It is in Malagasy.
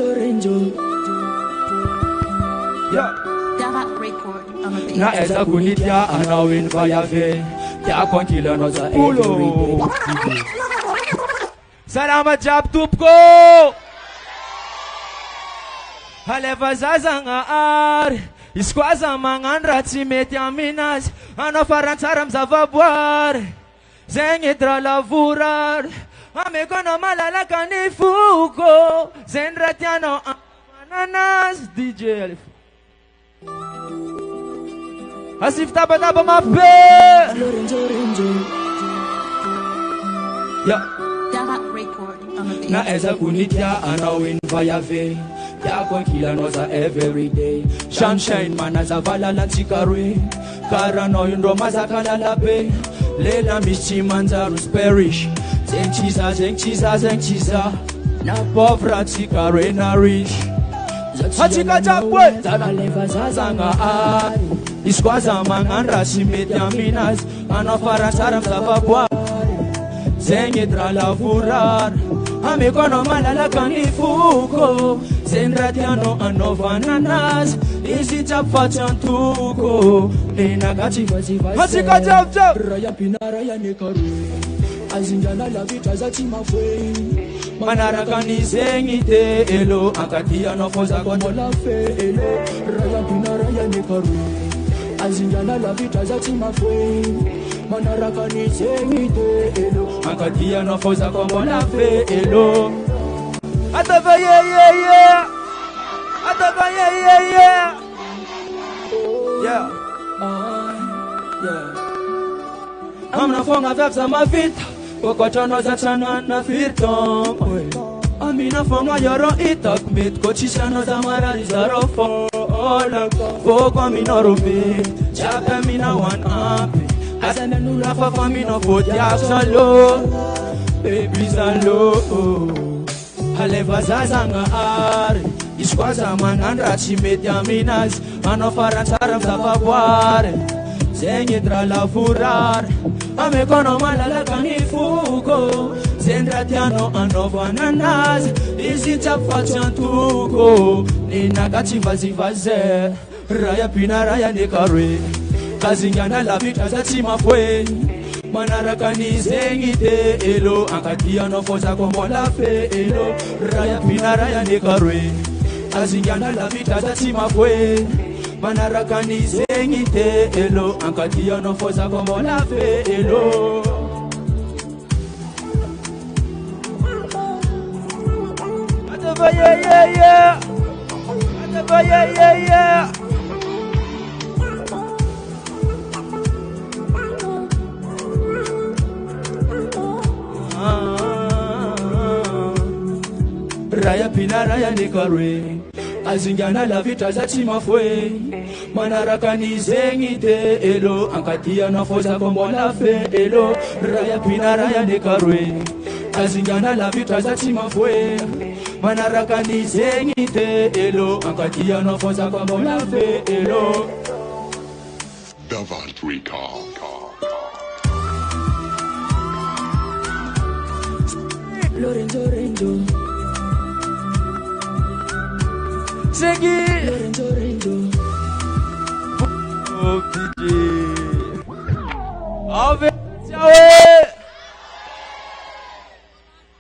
Lorenzo. Yeah. Davat record on the Na esa kunitia anawin vayave. Ya kwankila noza everyday. Salama jab tupko. Haleva zazanga ar. Iskwaza mangandra Chimé Chimé 1er. Ano faransaram zavaboar. Zenye tra lavurar. Amekono malala kanifuko. Zendratiano ananas. DJ Alif. Asif taba mape. Lorenzo. Yeah. Davat record on the Na eza kunitia anawin vayave. Ya kwankila noza everyday. Sunshine manaza vala la tikarwe. Karano yundo mazakala labe. Lela mischimanza rusperish. Zenchiza. Na povra tikarwe na rich. Hachika chakwe. Zagaleva zazanga ari. Iskwaza mangandra Chimé Chimé 1er. Ano faransaram zavaboar. Zenye tra lavurar. Amekono malala kanifuko. Zendratiano anovanananas. Isi chapa chantuko. Nena kachiva. Hachika chap. Raya pina raya nekaru. Azinjana la vita za chimafwe. Manarakani zengite elo. Akatia no foza kono La fe elo. Raya pina raya nekaru. Azinjana la vita za chimafwe. Manarakani zengite elo. Akatia no foza kono la fe elo. Atava yeah. Atava yeah. Yeah. Amna fonga vapsa ma vita. Kokotono za chana na firton. Amina fonga yoro itak mit. Kochishano za marari zaro fo. Foko minoro bit. Chapa mina wan ampi. Aseme nula fafa mino foti aksalo. Baby zalo. Haleva zazanga ari. Iskwaza mangandra Chimé Chimé 1er. Ano faransaram zavaboar. Zenye tra lavurar. Amekono malala kanifuko. Zendratiano anovanananas. Isi chapa chantuko. Nina kachivazivaze. Raya pina raya nekarwe. Kazinjana la vita za chimafwe. Manarakani zengite elo. Akatia no foza kombo la fe elo. Raya pina raya nekarwe. Kazinjana la vita za chimafwe. Manarakani zengite elo. Akatia no foza kombo la fe elo. Atava yeah. Atava yeah. Raya pina raya nekarwe. Azinjana la vita za chimafwe. Manarakani zengite elo. Akatia no foza kombo la fe elo. Raya pina raya nekarwe. Azinjana la vita za chimafwe. Manarakani zengite elo. Akatia no foza kombo la fe elo. Davat record. Lorenzo. Segui. Lorenzo. Oh, DJ. Ave. Ciao.